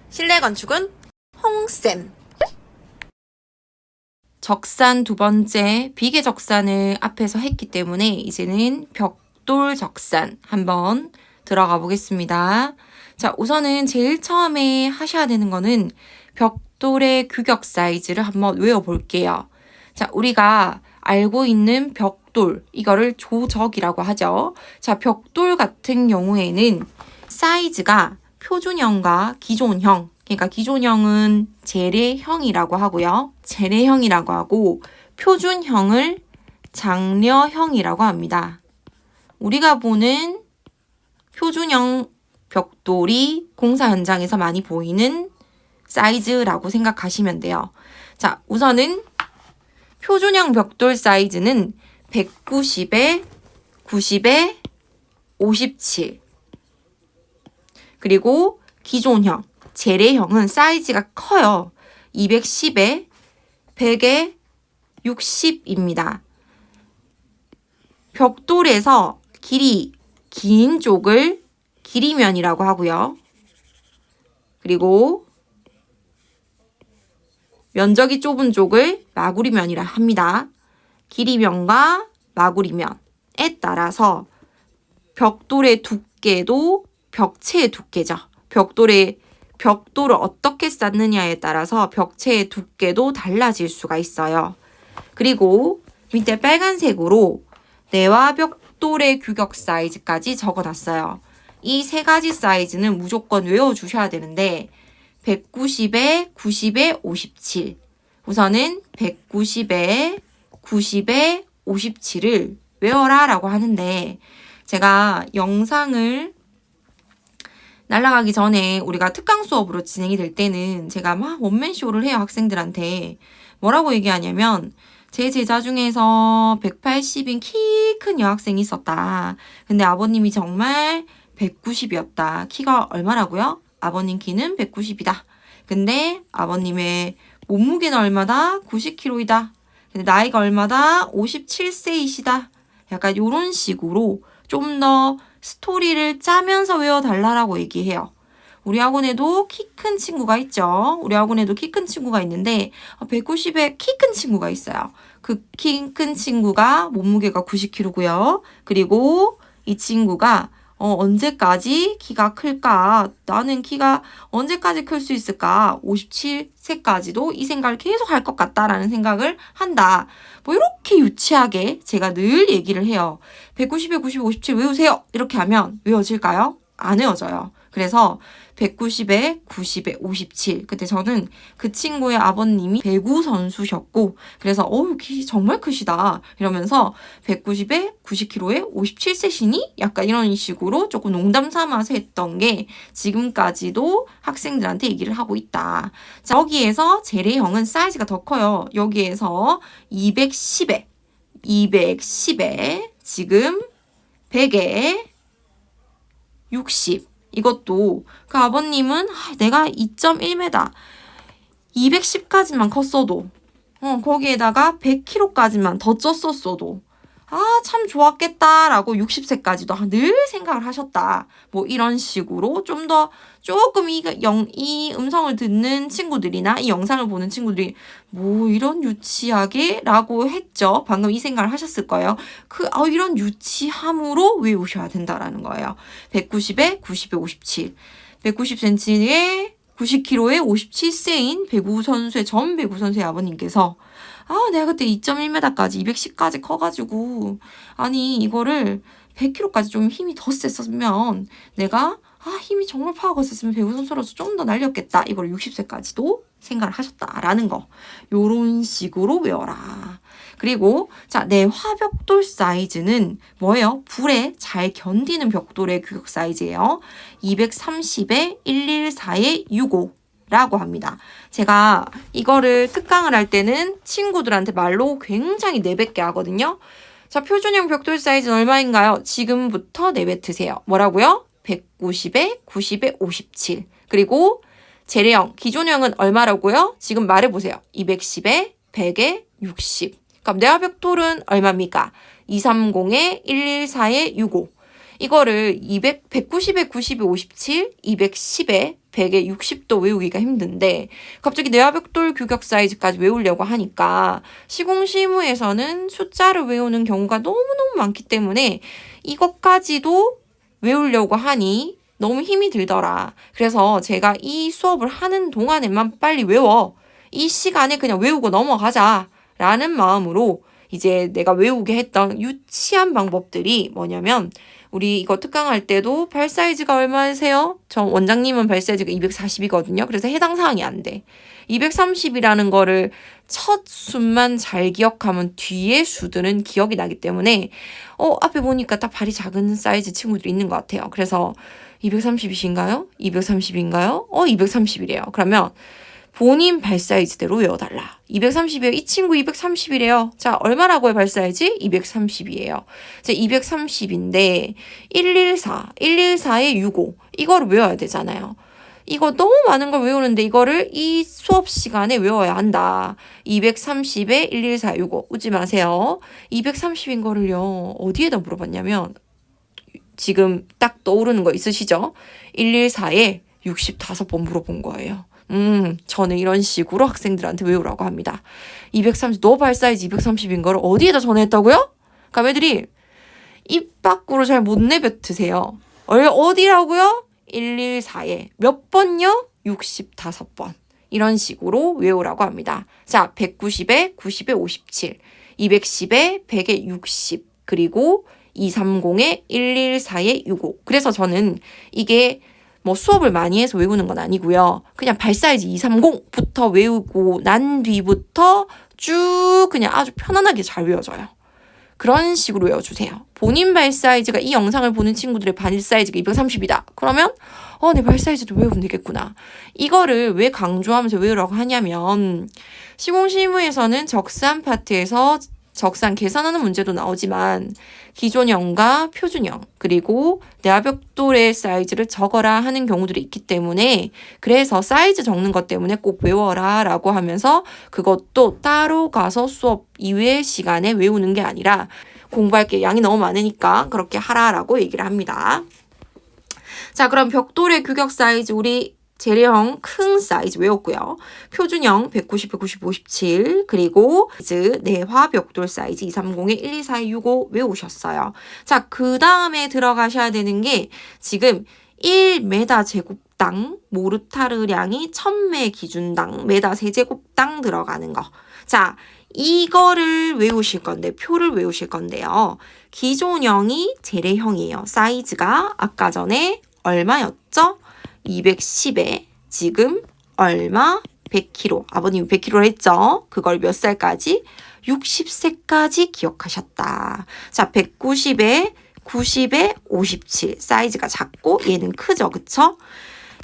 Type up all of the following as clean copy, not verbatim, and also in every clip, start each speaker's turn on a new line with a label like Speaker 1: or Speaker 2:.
Speaker 1: 실내 건축은 홍쌤. 적산 두 번째 비계 적산을 앞에서 했기 때문에 이제는 벽돌 적산 한번 들어가 보겠습니다. 자, 우선은 제일 처음에 하셔야 되는 거는 벽돌의 규격 사이즈를 한번 외워볼게요. 자, 우리가 알고 있는 벽돌, 이거를 조적이라고 하죠. 자, 벽돌 같은 경우에는 사이즈가 표준형과 기존형, 그러니까 기존형은 재래형이라고 하고요. 재래형이라고 하고 표준형을 장려형이라고 합니다. 우리가 보는 표준형 벽돌이 공사 현장에서 많이 보이는 사이즈라고 생각하시면 돼요. 자, 우선은 표준형 벽돌 사이즈는 190에 90에 57. 그리고 기존형, 재래형은 사이즈가 커요. 210에 100에 60입니다. 벽돌에서 길이 긴 쪽을 길이면이라고 하고요. 그리고 면적이 좁은 쪽을 마구리면이라 합니다. 길이면과 마구리면에 따라서 벽돌의 두께도 벽체의 두께죠. 벽돌을 어떻게 쌓느냐에 따라서 벽체의 두께도 달라질 수가 있어요. 그리고 밑에 빨간색으로 내화 벽돌의 규격 사이즈까지 적어놨어요. 이 세 가지 사이즈는 무조건 외워주셔야 되는데 190에 90에 57. 우선은 190에 90에 57을 외워라 라고 하는데 제가 영상을 날아가기 전에 우리가 특강 수업으로 진행이 될 때는 제가 막 원맨쇼를 해요. 학생들한테. 뭐라고 얘기하냐면 제 제자 중에서 180인 키 큰 여학생이 있었다. 근데 아버님이 정말 190이었다. 키가 얼마라고요? 아버님 키는 190이다. 근데 아버님의 몸무게는 얼마다? 90kg이다. 근데 나이가 얼마다? 57세이시다. 약간 이런 식으로 좀 더 스토리를 짜면서 외워달라고 얘기해요. 우리 학원에도 키 큰 친구가 있죠. 우리 학원에도 키 큰 친구가 있는데 190에 키 큰 친구가 있어요. 그 키 큰 친구가 몸무게가 90kg고요. 그리고 이 친구가 언제까지 키가 클까? 나는 키가 언제까지 클 수 있을까? 57세까지도 이 생각을 계속 할 것 같다라는 생각을 한다. 뭐 이렇게 유치하게 제가 늘 얘기를 해요. 190에 90, 57 외우세요. 이렇게 하면 외워질까요? 안 외워져요. 그래서 190에 90에 57. 그때 저는 그 친구의 아버님이 배구 선수셨고 그래서 키 정말 크시다 이러면서 190에 90kg에 57세시니? 약간 이런 식으로 조금 농담 삼아서 했던 게 지금까지도 학생들한테 얘기를 하고 있다. 자, 여기에서 재래형은 사이즈가 더 커요. 여기에서 210에 지금 100에 60. 이것도 그 아버님은 내가 2.1m 210까지만 컸어도 거기에다가 100kg까지만 더 쪘었어도 참 좋았겠다라고 60세까지도 늘 생각을 하셨다. 뭐 이런 식으로 좀 더 조금 이 음성을 듣는 친구들이나 이 영상을 보는 친구들이 뭐 이런 유치하게 라고 했죠. 방금 이 생각을 하셨을 거예요. 이런 유치함으로 외우셔야 된다라는 거예요. 190에 90에 57. 190cm에 90kg에 57세인 전 배구 선수의 아버님께서 내가 그때 2.1m까지 210까지 커가지고 이거를 100kg까지 좀 힘이 더 셌으면 내가 힘이 정말 파워가 셌으면 배구 선수로서 좀 더 날렸겠다. 이걸 60세까지도 생각을 하셨다라는 거. 요런 식으로 외워라. 그리고 내 화벽돌 사이즈는 뭐예요? 불에 잘 견디는 벽돌의 규격 사이즈예요. 230에 114에 65. 라고 합니다. 제가 이거를 특강을 할 때는 친구들한테 말로 굉장히 내뱉게 하거든요. 자, 표준형 벽돌 사이즈는 얼마인가요? 지금부터 내뱉으세요. 뭐라고요? 190에 90에 57. 그리고 재래형, 기존형은 얼마라고요? 지금 말해보세요. 210에 100에 60. 그럼 내화 벽돌은 얼마입니까? 230에 114에 65. 이거를 190에 90에 57, 210에 100에 60도 외우기가 힘든데 갑자기 내화벽돌 규격 사이즈까지 외우려고 하니까 시공실무에서는 숫자를 외우는 경우가 너무너무 많기 때문에 이것까지도 외우려고 하니 너무 힘이 들더라. 그래서 제가 이 수업을 하는 동안에만 빨리 외워. 이 시간에 그냥 외우고 넘어가자. 라는 마음으로 이제 내가 외우게 했던 유치한 방법들이 뭐냐면 우리 이거 특강할 때도 발 사이즈가 얼마세요? 저 원장님은 발 사이즈가 240이거든요. 그래서 해당 사항이 안 돼. 230이라는 거를 첫 수만 잘 기억하면 뒤에 수들은 기억이 나기 때문에 앞에 보니까 딱 발이 작은 사이즈 친구들이 있는 것 같아요. 그래서 230이신가요? 230인가요? 230이래요. 그러면 본인 발 사이즈대로 외워달라. 230이에요. 이 친구 230이래요. 자, 얼마라고요, 발 사이즈? 230이에요. 자, 230인데 114에 65. 이거를 외워야 되잖아요. 이거 너무 많은 걸 외우는데 이거를 이 수업 시간에 외워야 한다. 230에 114, 65. 웃지 마세요. 230인 거를요. 어디에다 물어봤냐면 지금 딱 떠오르는 거 있으시죠? 114에 65번 물어본 거예요. 저는 이런 식으로 학생들한테 외우라고 합니다. 230, 너 발 사이즈 230인 걸 어디에다 전화했다고요? 그럼 애들이 입 밖으로 잘 못 내뱉으세요. 어디라고요? 114에 몇 번요? 65번. 이런 식으로 외우라고 합니다. 자, 190에 90에 57, 210에 100에 60, 그리고 230에 114에 65. 그래서 저는 이게 뭐 수업을 많이 해서 외우는 건 아니고요. 그냥 발 사이즈 230부터 외우고 난 뒤부터 쭉 그냥 아주 편안하게 잘 외워져요. 그런 식으로 외워주세요. 본인 발 사이즈가 이 영상을 보는 친구들의 발 사이즈가 230이다. 그러면 내 발 사이즈도 외우면 되겠구나. 이거를 왜 강조하면서 외우라고 하냐면 시공실무에서는 적산 파트에서 적산 계산하는 문제도 나오지만 기존형과 표준형 그리고 내화벽돌의 사이즈를 적어라 하는 경우들이 있기 때문에 그래서 사이즈 적는 것 때문에 꼭 외워라 라고 하면서 그것도 따로 가서 수업 이외의 시간에 외우는 게 아니라 공부할 게 양이 너무 많으니까 그렇게 하라라고 얘기를 합니다. 자, 그럼 벽돌의 규격 사이즈 우리 재래형 큰 사이즈 외웠고요. 표준형 190, 190, 57 그리고 내화 벽돌 사이즈 230에 124에 65 외우셨어요. 자, 그 다음에 들어가셔야 되는 게 지금 1m 제곱당 모르타르량이 1000매 기준당 메다 세제곱당 들어가는 거. 자, 이거를 외우실 건데 표를 외우실 건데요. 기존형이 재래형이에요. 사이즈가 아까 전에 얼마였죠? 210에 지금 얼마? 100kg. 아버님 100kg를 했죠? 그걸 몇 살까지? 60세까지 기억하셨다. 자, 190에 90에 57. 사이즈가 작고 얘는 크죠. 그쵸?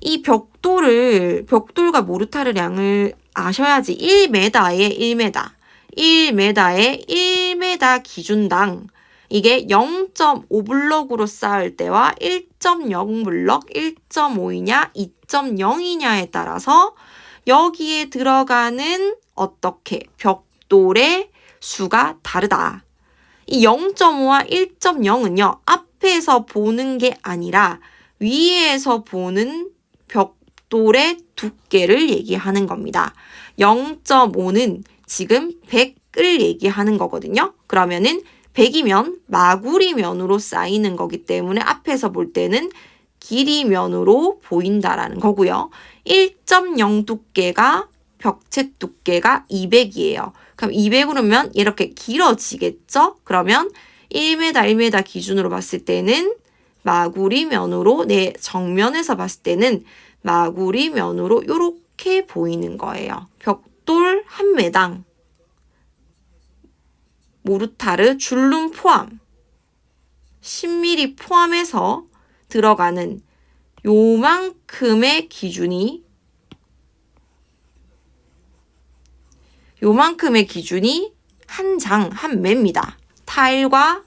Speaker 1: 이 벽돌과 모르타르량을 아셔야지 1m에 1m. 1m에 1m 기준당 이게 0.5블럭으로 쌓을 때와 1.0블럭, 1.5이냐, 2.0이냐에 따라서 여기에 들어가는 벽돌의 수가 다르다. 이 0.5와 1.0은요. 앞에서 보는 게 아니라 위에서 보는 벽돌의 두께를 얘기하는 겁니다. 0.5는 지금 100을 얘기하는 거거든요. 그러면은 100이면 마구리면으로 쌓이는 거기 때문에 앞에서 볼 때는 길이면으로 보인다라는 거고요. 1.0 두께가 벽체 두께가 200이에요. 그럼 200으로면 이렇게 길어지겠죠? 그러면 1m, 1m 기준으로 봤을 때는 마구리면으로 내 정면에서 봤을 때는 마구리면으로 이렇게 보이는 거예요. 벽돌 한 매당 모르타르 줄룸 포함 10mm 포함해서 들어가는 요만큼의 기준이 한 장, 한 매입니다. 타일과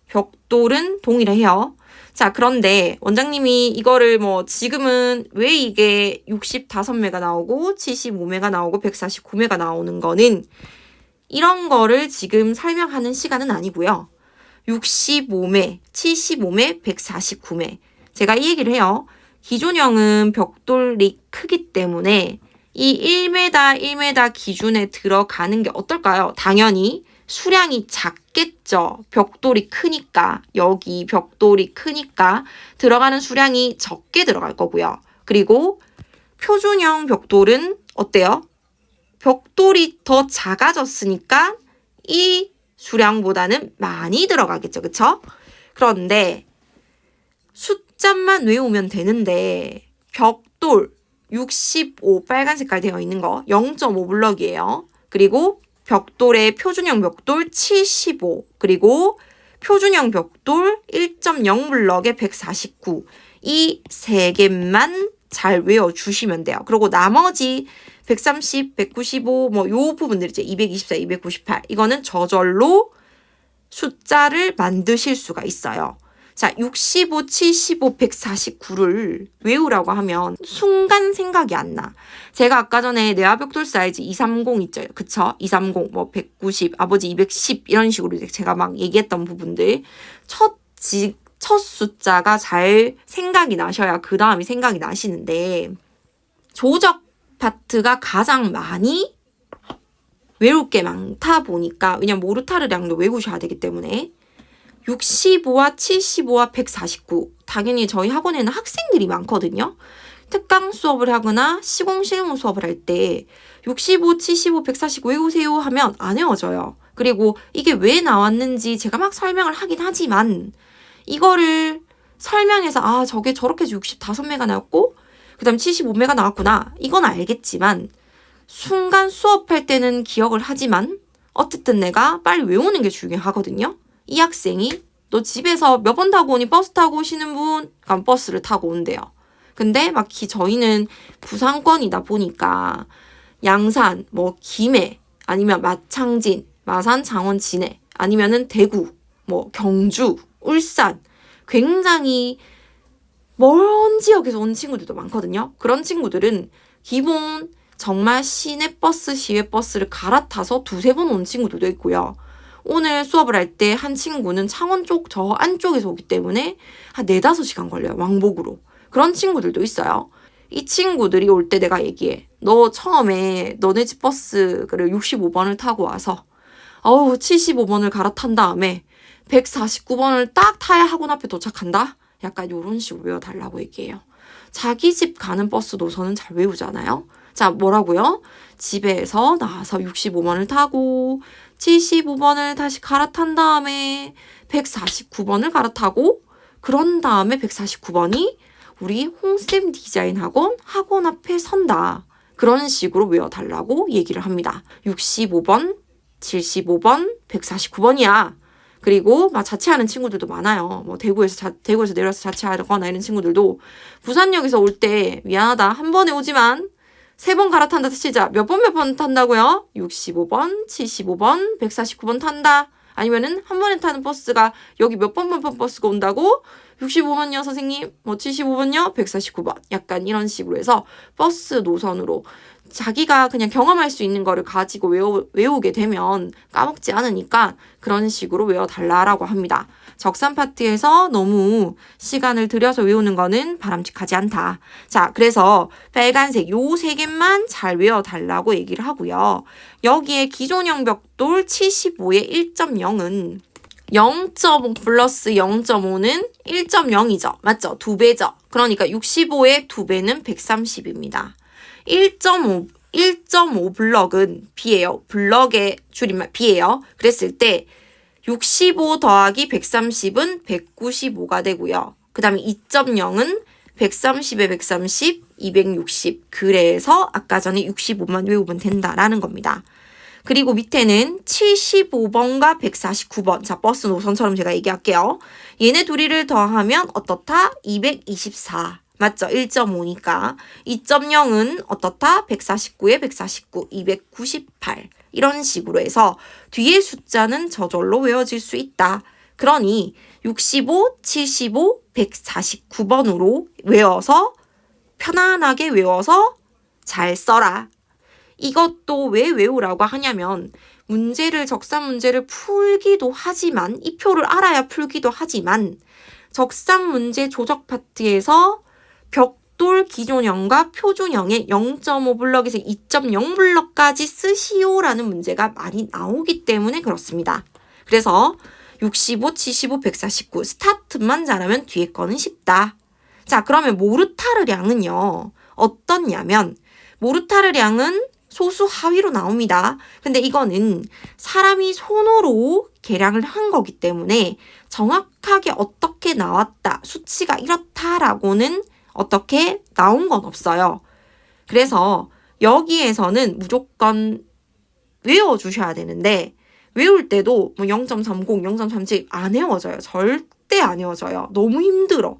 Speaker 1: 벽돌은 동일해요. 자, 그런데 원장님이 이거를 지금은 왜 이게 65매가 나오고 75매가 나오고 149매가 나오는 거는 이런 거를 지금 설명하는 시간은 아니고요. 65매, 75매, 149매. 제가 이 얘기를 해요. 기존형은 벽돌이 크기 때문에 이 1m, 1m 기준에 들어가는 게 어떨까요? 당연히 수량이 작겠죠. 벽돌이 크니까, 여기 벽돌이 크니까 들어가는 수량이 적게 들어갈 거고요. 그리고 표준형 벽돌은 어때요? 벽돌이 더 작아졌으니까 이 수량보다는 많이 들어가겠죠. 그쵸? 그런데 숫자만 외우면 되는데 벽돌 65 빨간 색깔 되어 있는 거 0.5 블럭이에요. 그리고 벽돌의 표준형 벽돌 75 그리고 표준형 벽돌 1.0 블럭의 149 이 세 개만 잘 외워주시면 돼요. 그리고 나머지 130, 195 뭐 요 부분들 이제 224, 298 이거는 저절로 숫자를 만드실 수가 있어요. 자, 65, 75, 149를 외우라고 하면 순간 생각이 안 나. 제가 아까 전에 내화벽돌 사이즈 230 있죠. 그쵸? 230, 뭐 190, 아버지 210 이런 식으로 제가 막 얘기했던 부분들. 첫 숫자가 잘 생각이 나셔야 그 다음이 생각이 나시는데 조적 파트가 가장 많이 외울 게 많다 보니까 왜냐면 모르타르량도 외우셔야 되기 때문에 65와 75와 149 당연히 저희 학원에는 학생들이 많거든요. 특강 수업을 하거나 시공 실무 수업을 할 때 65, 75, 149 외우세요 하면 안 외워져요. 그리고 이게 왜 나왔는지 제가 막 설명을 하긴 하지만 이거를 설명해서 아 저게 저렇게 해서 65매가 나왔고 그 다음 75매가 나왔구나 이건 알겠지만 순간 수업할 때는 기억을 하지만 어쨌든 내가 빨리 외우는 게 중요하거든요. 이 학생이 너 집에서 몇 번 타고 오니 버스 타고 오시는 분? 그럼 버스를 타고 온대요. 근데 막 저희는 부산권이다 보니까 양산, 뭐 김해, 아니면 마창진, 마산, 창원, 진해, 아니면은 대구, 뭐 경주, 울산 굉장히 먼 지역에서 온 친구들도 많거든요. 그런 친구들은 기본 정말 시내버스, 시외버스를 갈아타서 두세 번 온 친구들도 있고요. 오늘 수업을 할 때 한 친구는 창원 쪽 저 안쪽에서 오기 때문에 한 4-5시간 걸려요. 왕복으로. 그런 친구들도 있어요. 이 친구들이 올 때 내가 얘기해. 너 처음에 너네 집 버스 65번을 타고 와서 75번을 갈아탄 다음에 149번을 딱 타야 학원 앞에 도착한다? 약간 이런 식으로 외워달라고 얘기해요. 자기 집 가는 버스 노선은 잘 외우잖아요. 자, 뭐라고요? 집에서 나와서 65번을 타고 75번을 다시 갈아탄 다음에 149번을 갈아타고 그런 다음에 149번이 우리 홍쌤 디자인 학원 앞에 선다. 그런 식으로 외워달라고 얘기를 합니다. 65번, 75번, 149번이야. 그리고 막 자취하는 친구들도 많아요. 뭐 대구에서 내려서 자취하거나 이런 친구들도 부산역에서 올 때 미안하다. 한 번에 오지만 3번 갈아탄다 치자. 몇 번 탄다고요? 65번, 75번, 149번 탄다. 아니면은 한 번에 타는 버스가 여기 몇 번 버스가 온다고? 65번요 선생님, 뭐 75번요, 149번. 약간 이런 식으로 해서 버스 노선으로 자기가 그냥 경험할 수 있는 거를 가지고 외우게 되면 까먹지 않으니까 그런 식으로 외워달라라고 합니다. 적산 파트에서 너무 시간을 들여서 외우는 거는 바람직하지 않다. 자, 그래서 빨간색 요 3개만 잘 외워달라고 얘기를 하고요. 여기에 기존형 벽돌 75의 1.0은 0.5 플러스 0.5는 1.0이죠. 맞죠? 2배죠. 그러니까 65의 2배는 130입니다. 1.5 블럭은 B예요. 블럭의 줄임말 B예요. 그랬을 때 65 더하기 130은 195가 되고요. 그 다음에 2.0은 130에 130, 260. 그래서 아까 전에 65만 외우면 된다라는 겁니다. 그리고 밑에는 75번과 149번. 자, 버스 노선처럼 제가 얘기할게요. 얘네 둘이를 더하면 어떻다? 224. 맞죠? 1.5니까. 2.0은 어떻다? 149에 149, 298. 이런 식으로 해서 뒤에 숫자는 저절로 외워질 수 있다. 그러니 65, 75, 149번으로 외워서 편안하게 외워서 잘 써라. 이것도 왜 외우라고 하냐면 문제를 적산 문제를 풀기도 하지만 이 표를 알아야 풀기도 하지만 적산 문제 조적 파트에서 벽돌 기존형과 표준형의 0.5블럭에서 2.0블럭까지 쓰시오라는 문제가 많이 나오기 때문에 그렇습니다. 그래서 65, 75, 149 스타트만 잘하면 뒤에 거는 쉽다. 자, 그러면 모르타르량은요. 어떻냐면 모르타르량은 소수 하위로 나옵니다. 근데 이거는 사람이 손으로 계량을 한 거기 때문에 정확하게 어떻게 나왔다, 수치가 이렇다라고는 어떻게 나온 건 없어요. 그래서 여기에서는 무조건 외워주셔야 되는데 외울 때도 뭐 0.30, 0.37 안 외워져요. 절대 안 외워져요. 너무 힘들어.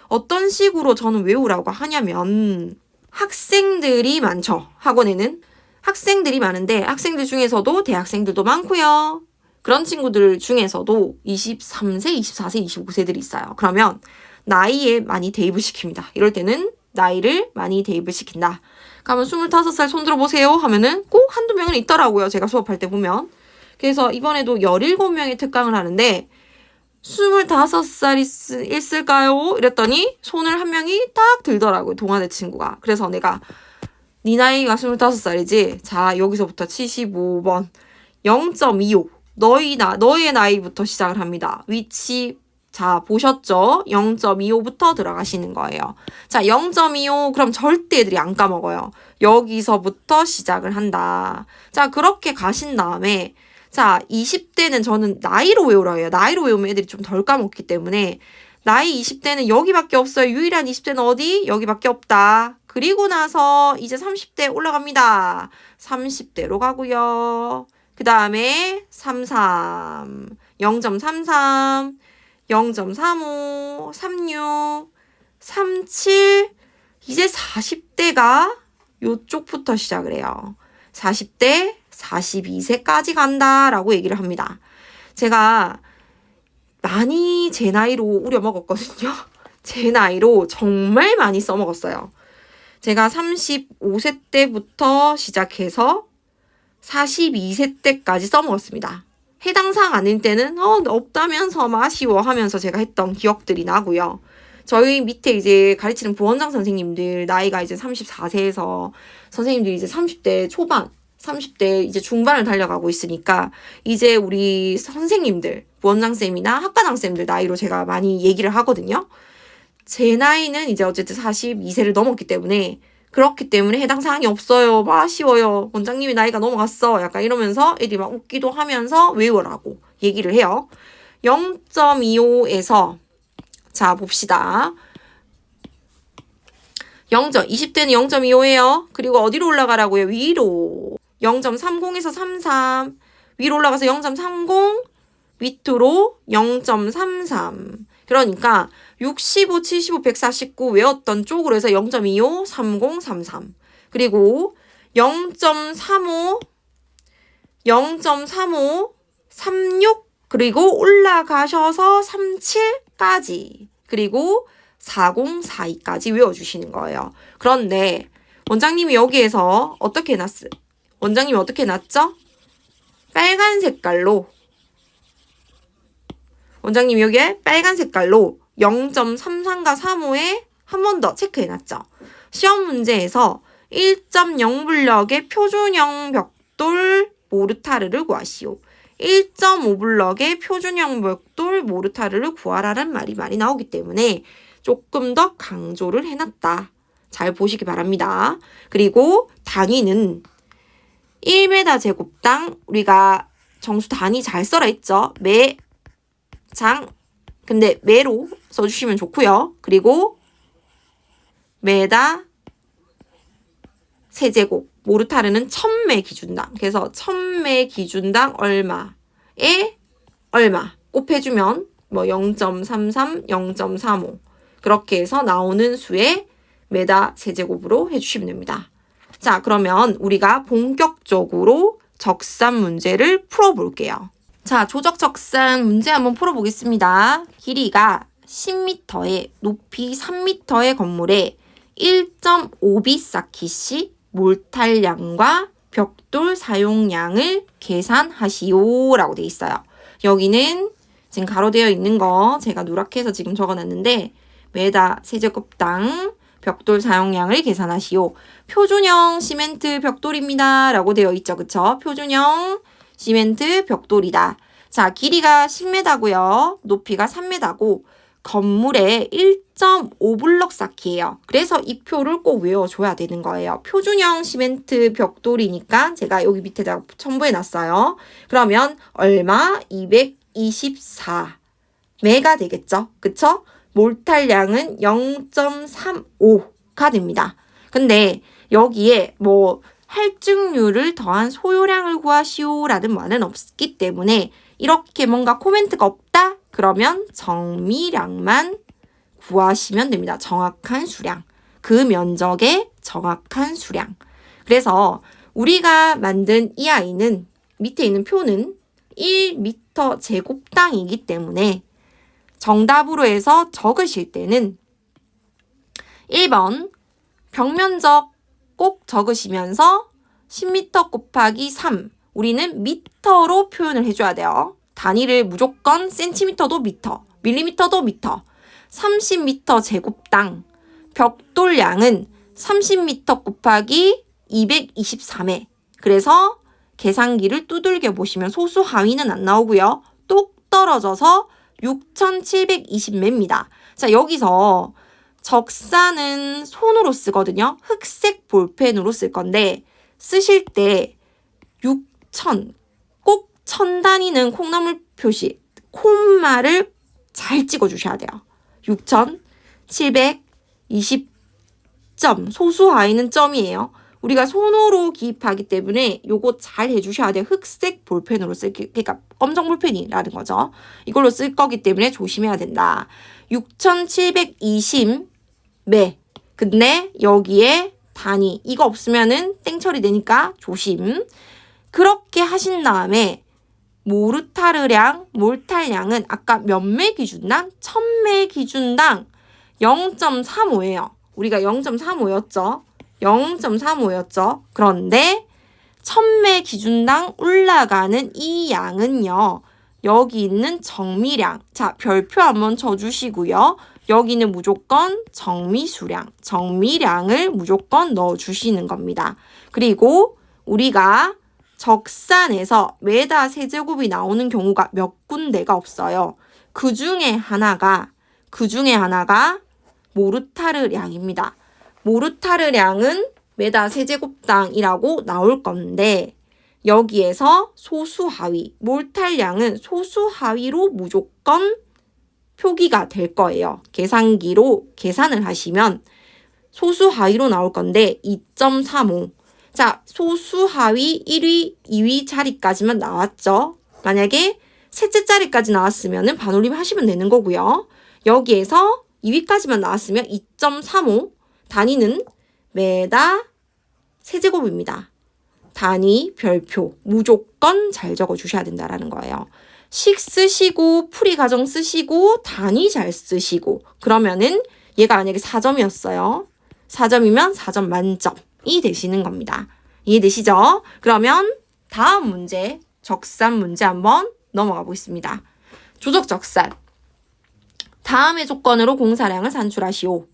Speaker 1: 어떤 식으로 저는 외우라고 하냐면 학생들이 많죠. 학원에는. 학생들이 많은데 학생들 중에서도 대학생들도 많고요. 그런 친구들 중에서도 23세, 24세, 25세들이 있어요. 그러면 나이에 많이 대입을 시킵니다. 이럴 때는 나이를 많이 대입을 시킨다. 그러면 25살 손 들어보세요 하면은 꼭 한두 명은 있더라고요. 제가 수업할 때 보면. 그래서 이번에도 17명의 특강을 하는데 25살 있을까요? 이랬더니 손을 한 명이 딱 들더라고요. 동아대 친구가. 그래서 내가 네 나이가 25살이지? 자, 여기서부터 75번 0.25 너의 나이부터 시작을 합니다. 위치 자, 보셨죠? 0.25부터 들어가시는 거예요. 자, 0.25 그럼 절대 애들이 안 까먹어요. 여기서부터 시작을 한다. 자, 그렇게 가신 다음에 자, 20대는 저는 나이로 외우라 해요. 나이로 외우면 애들이 좀 덜 까먹기 때문에 나이 20대는 여기밖에 없어요. 유일한 20대는 어디? 여기밖에 없다. 그리고 나서 이제 30대 올라갑니다. 30대로 가고요. 그 다음에 33, 0.33, 0.35, 36, 37, 이제 40대가 요쪽부터 시작을 해요. 40대, 42세까지 간다라고 얘기를 합니다. 제가 많이 제 나이로 우려먹었거든요. 제 나이로 정말 많이 써먹었어요. 제가 35세 때부터 시작해서 42세 때까지 써먹었습니다. 해당 사항 아닐 때는 없다면서 아쉬워 하면서 제가 했던 기억들이 나고요. 저희 밑에 이제 가르치는 부원장 선생님들 나이가 이제 34세에서 선생님들이 이제 30대 초반 30대 이제 중반을 달려가고 있으니까 이제 우리 선생님들, 부원장쌤이나 학과장쌤들 나이로 제가 많이 얘기를 하거든요. 제 나이는 이제 어쨌든 42세를 넘었기 때문에 그렇기 때문에 해당 사항이 없어요. 아쉬워요. 원장님이 나이가 넘어갔어. 약간 이러면서 애들이 막 웃기도 하면서 외우라고 얘기를 해요. 0.25에서 자 봅시다. 20대는 0.25예요. 그리고 어디로 올라가라고요? 위로. 0.30에서 33 위로 올라가서 0.30 밑으로 0.33 그러니까 65, 75, 149 외웠던 쪽으로 해서 0.25, 30, 33 그리고 0.35, 0.35, 36 그리고 올라가셔서 37까지 그리고 40, 42까지 외워주시는 거예요. 그런데 원장님이 여기에서 어떻게 해놨어요? 원장님이 어떻게 해놨죠? 빨간 색깔로 원장님이 여기에 빨간 색깔로 0.33과 35에 한 번 더 체크해놨죠. 시험 문제에서 1.0블럭의 표준형 벽돌 모르타르를 구하시오. 1.5블럭의 표준형 벽돌 모르타르를 구하라는 말이 많이 나오기 때문에 조금 더 강조를 해놨다. 잘 보시기 바랍니다. 그리고 단위는 1m 제곱당 우리가 정수 단위 잘 써라 했죠. 매장 근데 매로 써주시면 좋고요. 그리고 매다 세제곱 모르타르는 1000매 기준당 그래서 1000매 기준당 얼마에 얼마 곱해주면 뭐 0.33, 0.35 그렇게 해서 나오는 수에 매다 세제곱으로 해주시면 됩니다. 자, 그러면 우리가 본격적으로 적산 문제를 풀어볼게요. 자, 조적적산 문제 한번 풀어보겠습니다. 길이가 10m에 높이 3m의 건물에 1.5B 쌓기씩 몰탈량과 벽돌 사용량을 계산하시오 라고 돼 있어요. 여기는 지금 가로되어 있는 거 제가 누락해 서 지금 적어놨는데 메다 세제곱당 벽돌 사용량을 계산하시오. 표준형 시멘트 벽돌입니다 라고 되어 있죠. 그쵸? 표준형 시멘트 벽돌이다. 자, 길이가 10m고요. 높이가 3m고 건물에 1.5블럭 쌓기예요. 그래서 이 표를 꼭 외워줘야 되는 거예요. 표준형 시멘트 벽돌이니까 제가 여기 밑에다가 첨부해 놨어요. 그러면 얼마? 224매가 되겠죠. 그쵸? 몰탈량은 0.35가 됩니다. 근데 여기에 뭐 할증률을 더한 소요량을 구하시오 라는 말은 없기 때문에 이렇게 뭔가 코멘트가 없다? 그러면 정미량만 구하시면 됩니다. 정확한 수량. 그 면적의 정확한 수량. 그래서 우리가 만든 이 아이는 밑에 있는 표는 1m 제곱당이기 때문에 정답으로 해서 적으실 때는 1번 벽면적 꼭 적으시면서 10m 곱하기 3 우리는 미터로 표현을 해줘야 돼요. 단위를 무조건 센티미터도 미터, 밀리미터도 미터. 30m 제곱당 벽돌량은 30m 곱하기 223회. 그래서 계산기를 두들겨 보시면 소수 하위는 안 나오고요. 똑 떨어져서 6,720매입니다. 자, 여기서 적사는 손으로 쓰거든요. 흑색 볼펜으로 쓸 건데 쓰실 때 6,000, 꼭 1000단위는 콩나물 표시, 콤마를 잘 찍어주셔야 돼요. 6,720점, 소수 하위는 점이에요. 우리가 손으로 기입하기 때문에 요거 잘 해주셔야 돼요. 흑색 볼펜으로 그러니까 검정 볼펜이라는 거죠. 이걸로 쓸 거기 때문에 조심해야 된다. 6,720매. 근데 여기에 단위 이거 없으면은 땡처리 되니까 조심. 그렇게 하신 다음에 몰탈량은 아까 몇 매 기준당? 1000매 기준당 0.35예요. 우리가 0.35였죠. 0.35였죠. 그런데 1000매 기준당 올라가는 이 양은요. 여기 있는 정미량. 자, 별표 한번 쳐주시고요. 여기는 무조건 정미수량, 정미량을 무조건 넣어주시는 겁니다. 그리고 우리가 적산에서 메다 세제곱이 나오는 경우가 몇 군데가 없어요. 그 중에 하나가 모르타르량입니다. 모르타르량은 메다 세제곱당이라고 나올 건데 여기에서 소수하위, 몰탈량은 소수하위로 무조건 표기가 될 거예요. 계산기로 계산을 하시면 소수하위로 나올 건데 2.35. 자, 소수하위 1위, 2위 자리까지만 나왔죠. 만약에 셋째 자리까지 나왔으면 반올림 하시면 되는 거고요. 여기에서 2위까지만 나왔으면 2.35. 단위는 메다 세제곱입니다. 단위, 별표 무조건 잘 적어주셔야 된다라는 거예요. 식 쓰시고 풀이 과정 쓰시고 단위 잘 쓰시고 그러면은 얘가 만약에 4점이었어요. 4점이면 4점 만점이 되시는 겁니다. 이해되시죠? 그러면 다음 문제 적산 문제 한번 넘어가 보겠습니다. 조적 적산. 다음의 조건으로 공사량을 산출하시오.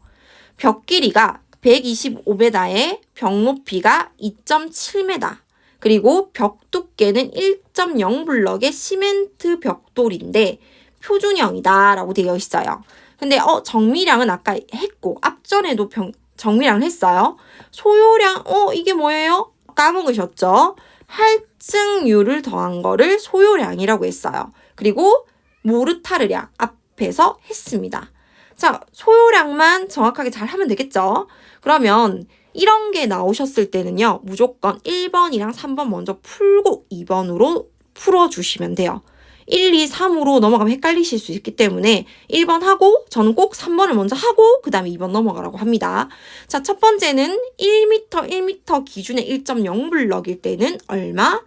Speaker 1: 벽 길이가 125m에 벽 높이가 2.7m 그리고 벽 두께는 1.0블럭의 시멘트 벽돌인데 표준형이다 라고 되어 있어요. 근데 정미량은 아까 했고 앞전에도 정미량을 했어요. 소요량 이게 뭐예요? 까먹으셨죠? 할증률을 더한 거를 소요량이라고 했어요. 그리고 모르타르량 앞에서 했습니다. 자, 소요량만 정확하게 잘 하면 되겠죠? 그러면 이런 게 나오셨을 때는요. 무조건 1번이랑 3번 먼저 풀고 2번으로 풀어주시면 돼요. 1, 2, 3으로 넘어가면 헷갈리실 수 있기 때문에 1번 하고 저는 꼭 3번을 먼저 하고 그 다음에 2번 넘어가라고 합니다. 자, 첫 번째는 1m 기준의 1.0블럭일 때는 얼마?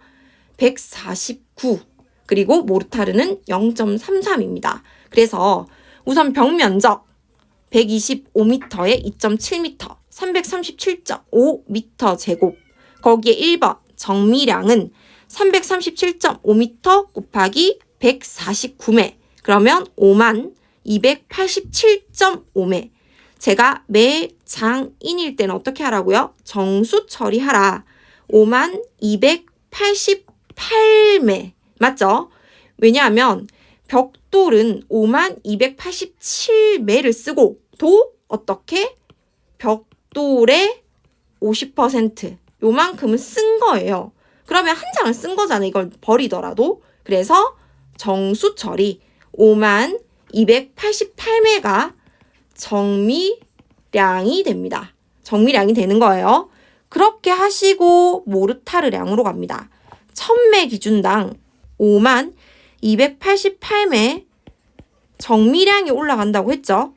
Speaker 1: 149. 그리고 모르타르는 0.33입니다. 그래서 우선 벽 면적 125m에 2.7m, 337.5m 제곱. 거기에 1번 정미량은 337.5m 곱하기 149매. 그러면 5287.5매. 제가 매장인일 때는 어떻게 하라고요? 정수 처리하라. 5288매. 맞죠? 왜냐하면 벽돌은 5287매를 쓰고 도 어떻게? 벽돌의 50% 요만큼은 쓴 거예요. 그러면 한 장을 쓴 거잖아요. 이걸 버리더라도. 그래서 정수 처리 5288매가 정미량이 됩니다. 정미량이 되는 거예요. 그렇게 하시고 모르타르량으로 갑니다. 1000매 기준당 5288매 정미량이 올라간다고 했죠.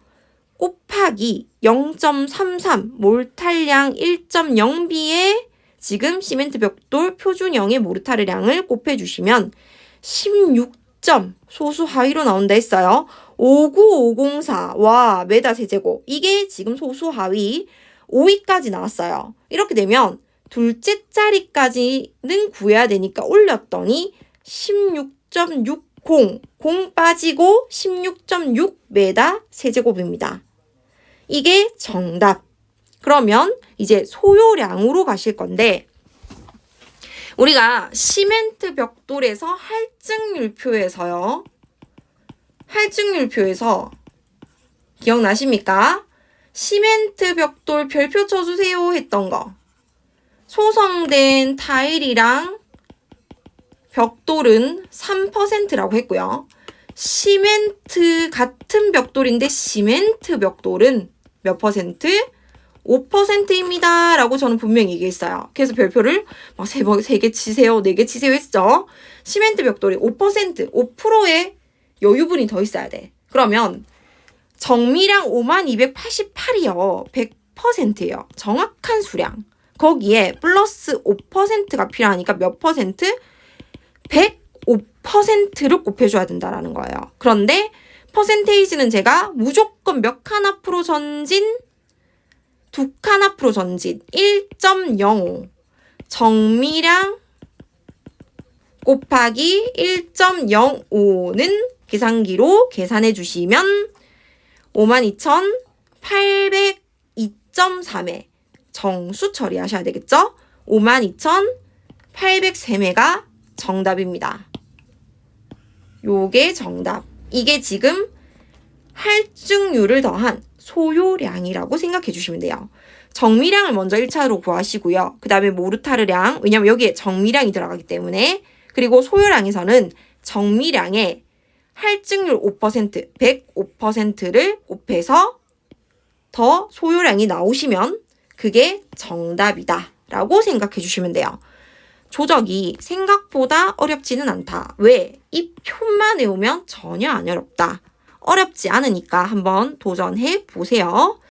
Speaker 1: 곱하기 0.33 몰탈량 1.0B에 지금 시멘트 벽돌 표준형의 모르타르량을 곱해주시면 16점 소수 하위로 나온다 했어요. 59504 와 메다 세제곱 이게 지금 소수 하위 5위까지 나왔어요. 이렇게 되면 둘째 자리까지는 구해야 되니까 올렸더니 16.60 0 빠지고 16.6m 세제곱입니다. 이게 정답. 그러면 이제 소요량으로 가실 건데 우리가 시멘트 벽돌에서 할증률표에서요. 할증률표에서 기억나십니까? 시멘트 벽돌 별표 쳐주세요 했던 거. 소성된 타일이랑 벽돌은 3%라고 했고요. 시멘트 같은 벽돌인데 시멘트 벽돌은 몇 퍼센트? 5%입니다. 라고 저는 분명히 얘기했어요. 그래서 별표를 막 3개 치세요, 4개 치세요 했죠. 시멘트 벽돌이 5%, 5%의 여유분이 더 있어야 돼. 그러면 정미량 5288이요. 100%예요. 정확한 수량. 거기에 플러스 5%가 필요하니까 몇 퍼센트? 105%를 곱해줘야 된다라는 거예요. 그런데 퍼센테이지는 제가 무조건 몇 칸 앞으로 전진? 2칸 앞으로 전진 1.05 정미량 곱하기 1.05는 계산기로 계산해 주시면 52,802.3회 정수 처리하셔야 되겠죠? 52,803회가 정답입니다. 요게 정답. 이게 지금 할증률을 더한 소요량이라고 생각해 주시면 돼요. 정미량을 먼저 1차로 구하시고요. 그 다음에 모르타르량, 왜냐면 여기에 정미량이 들어가기 때문에. 그리고 소요량에서는 정미량에 할증률 5%, 105%를 곱해서 더 소요량이 나오시면 그게 정답이다 라고 생각해 주시면 돼요. 조적이 생각보다 어렵지는 않다. 왜? 이 표만 외우면 전혀 안 어렵다. 어렵지 않으니까 한번 도전해 보세요.